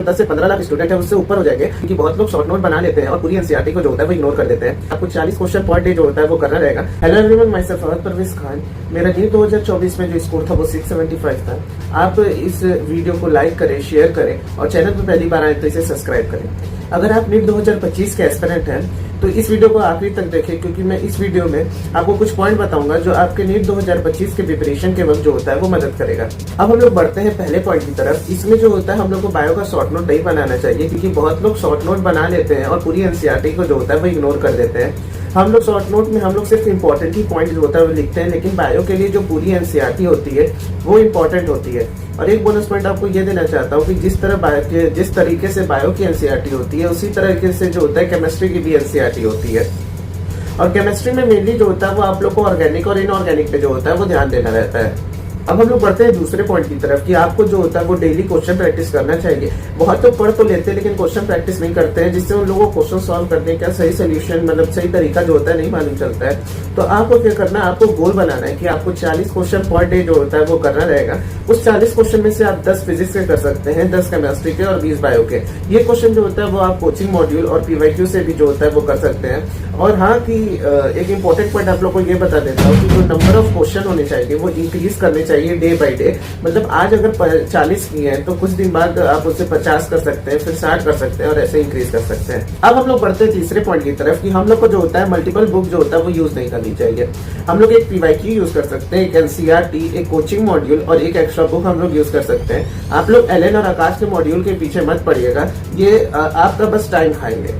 10 से 15 लाख स्टूडेंट है उससे ऊपर हो जाएंगे, क्योंकि बहुत लोग शॉर्ट नोट बना लेते हैं और पूरी एनसीईआरटी को जो होता है वो इग्नोर कर देते हैं। आपको 40 क्वेश्चन पर डे जो होता है वो करना रहेगा। Hello everyone, myself Fahad Parvez Khan. मेरा नीट 2024 में जो स्कोर था वो 675 था। आप इस वीडियो को लाइक करें, शेयर करें और चैनल पर पहली बार आए तो इसे सब्सक्राइब करें। अगर आप नीट 2025 के एस्पिरेंट हैं तो इस वीडियो को आखिरी तक देखें, क्योंकि मैं इस वीडियो में आपको कुछ पॉइंट बताऊंगा जो आपके नीट 2025 के प्रिपरेशन के वक्त जो होता है वो मदद करेगा। अब हम लोग बढ़ते हैं पहले पॉइंट की तरफ। इसमें जो होता है हम लोग को बायो का शॉर्ट नोट नहीं बनाना चाहिए, क्योंकि बहुत लोग शॉर्ट नोट बना लेते हैं और पूरी एनसीईआरटी को जो होता है वो इग्नोर कर देते हैं। हम लोग शॉर्ट नोट में हम लोग सिर्फ इंपॉर्टेंट ही पॉइंट जो होता है वो लिखते हैं, लेकिन बायो के लिए जो पूरी एनसीईआरटी होती है वो इंपॉर्टेंट होती है। और एक बोनस पॉइंट आपको ये देना चाहता हूँ कि जिस तरीके से बायो की एनसीईआरटी होती है उसी तरीके से जो होता है केमिस्ट्री की भी एनसीईआरटी होती है। और केमिस्ट्री में मेनली जो होता है वो आप लोग को ऑर्गेनिक और इनऑर्गेनिक पे जो होता है वो ध्यान देना रहता है। अब हम लोग बढ़ते हैं दूसरे पॉइंट की तरफ कि आपको जो होता है वो डेली क्वेश्चन प्रैक्टिस करना चाहिए। बहुत लोग पढ़ तो लेते हैं लेकिन क्वेश्चन प्रैक्टिस नहीं करते हैं, जिससे उन लोगों को क्वेश्चन सॉल्व करने का सही सोल्यूशन मतलब सही तरीका जो होता है नहीं मालूम चलता है। तो आपको क्या करना है, आपको गोल बनाना है कि आपको 40 क्वेश्चन पर डे जो होता है वो करना रहेगा। उस 40 क्वेश्चन में से आप 10 फिजिक्स के कर सकते हैं, 10 केमिस्ट्री के और 20 बायो के। ये क्वेश्चन जो होता है वो आप कोचिंग मॉड्यूल और पीवाईक्यू से भी जो होता है वो कर सकते हैं। और हाँ कि एक इम्पोर्टेंट पॉइंट आप लोग को ये बता देता हूँ कि जो नंबर ऑफ क्वेश्चन होने चाहिए वो इंक्रीज करने चाहिए डे बाई डे। मतलब आज अगर 40 किए हैं तो कुछ दिन बाद आप उससे 50 कर सकते हैं, फिर 60 कर सकते हैं और ऐसे इंक्रीज कर सकते हैं। अब हम लोग बढ़ते हैं तीसरे पॉइंट की तरफ कि हम लोग को जो होता है मल्टीपल बुक जो होता है वो यूज नहीं करनी चाहिए। हम लोग एक पीवाईक्यू यूज कर सकते हैं, एक एनसीईआरटी, एक कोचिंग मॉड्यूल और एक एक्स्ट्रा बुक हम लोग यूज कर सकते हैं। आप लोग एलएन और आकाश के मॉड्यूल के पीछे मत पड़िएगा, ये आपका बस टाइम खाएंगे।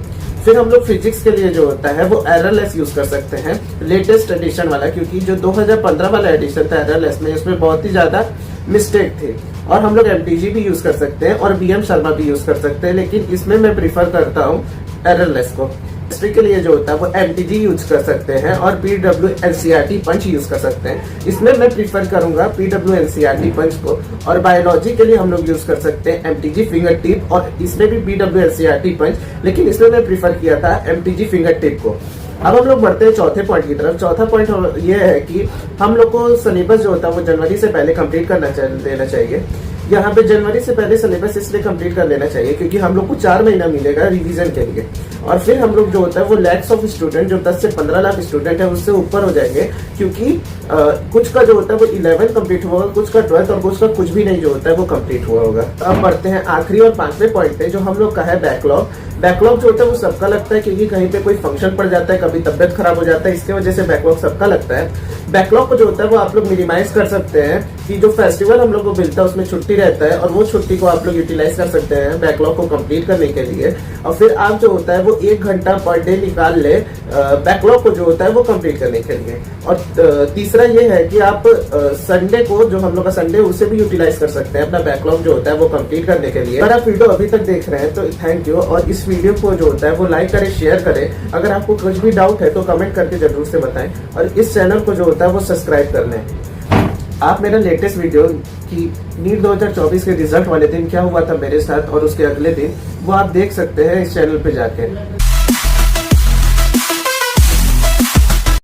फिर हम लोग फिजिक्स के लिए जो होता है वो एररलेस यूज कर सकते हैं, लेटेस्ट एडिशन वाला, क्योंकि जो 2015 वाला एडिशन था एररलेस में उसमें बहुत ही ज्यादा मिस्टेक थे। और हम लोग एमटीजी भी यूज कर सकते हैं और बीएम शर्मा भी यूज कर सकते हैं, लेकिन इसमें मैं प्रीफर करता हूँ एररलेस को। हिस्ट्री के लिए जो होता है वो एमटीजी यूज कर सकते हैं और पीडब्ल्यू एनसीईआरटी पंच यूज कर सकते हैं। इसमें मैं प्रीफर करूंगा पीडब्ल्यू एनसीईआरटी पंच को। और बायोलॉजी के लिए हम लोग यूज कर सकते हैं एमटीजी फिंगर टिप, और इसमें भी पीडब्ल्यू एनसीईआरटी पंच, लेकिन इसमें मैं प्रीफर किया था एमटीजी फिंगर टिप को। अब हम लोग बढ़ते हैं चौथे पॉइंट की तरफ। चौथा पॉइंट ये है कि हम लोग को सिलेबस जो होता है वो जनवरी से पहले कंप्लीट करना देना चाहिए। यहाँ पे जनवरी से पहले सिलेबस इसलिए कंप्लीट कर लेना चाहिए क्योंकि हम लोग को 4 महीना मिलेगा रिवीजन के लिए। और फिर हम लोग जो होता है वो लैक्स ऑफ स्टूडेंट, जो 10 से 15 लाख स्टूडेंट है उससे ऊपर हो जाएंगे, क्योंकि कुछ का जो होता है वो 11 कंप्लीट हुआ होगा, कुछ का 12 और कुछ का कुछ भी नहीं जो होता है वो कंप्लीट हुआ होगा। अब बढ़ते हैं आखिरी और 5वें पॉइंट पे, जो हम लोग का है बैकलॉग। बैकलॉग जो होता है वो सबका लगता है, क्योंकि कहीं पे कोई फंक्शन पड़ जाता है, कभी तबियत खराब हो जाता है, इसके वजह से बैकलॉग सबका लगता है। बैकलॉग को जो होता है वो आप लोग मिनिमाइज कर सकते हैं कि जो फेस्टिवल हम लोग को मिलता है उसमें छुट्टी रहता है और वो छुट्टी को आप लोग यूटिलाइज कर सकते हैं बैकलॉग को कंप्लीट करने के लिए। और फिर आप जो होता है वो 1 घंटा पर डे निकाल ले बैकलॉग को जो होता है वो कंप्लीट करने के लिए। और तीसरा ये है कि आप संडे को, जो हम लोग का संडे, उसे भी यूटिलाइज कर सकते हैं अपना बैकलॉग जो होता है वो कंप्लीट करने के लिए। अगर आप वीडियो अभी तक देख रहे हैं तो थैंक यू, और इस वीडियो को जो होता है वो लाइक करें, शेयर करें। अगर आपको कुछ भी डाउट है तो कमेंट करके जरूर से बताएं, और इस चैनल को जो होता है वो सब्सक्राइब कर लें। आप मेरा लेटेस्ट वीडियो कि नीट 2024 के रिजल्ट वाले दिन क्या हुआ था मेरे साथ और उसके अगले दिन, वो आप देख सकते हैं इस चैनल पे जाके।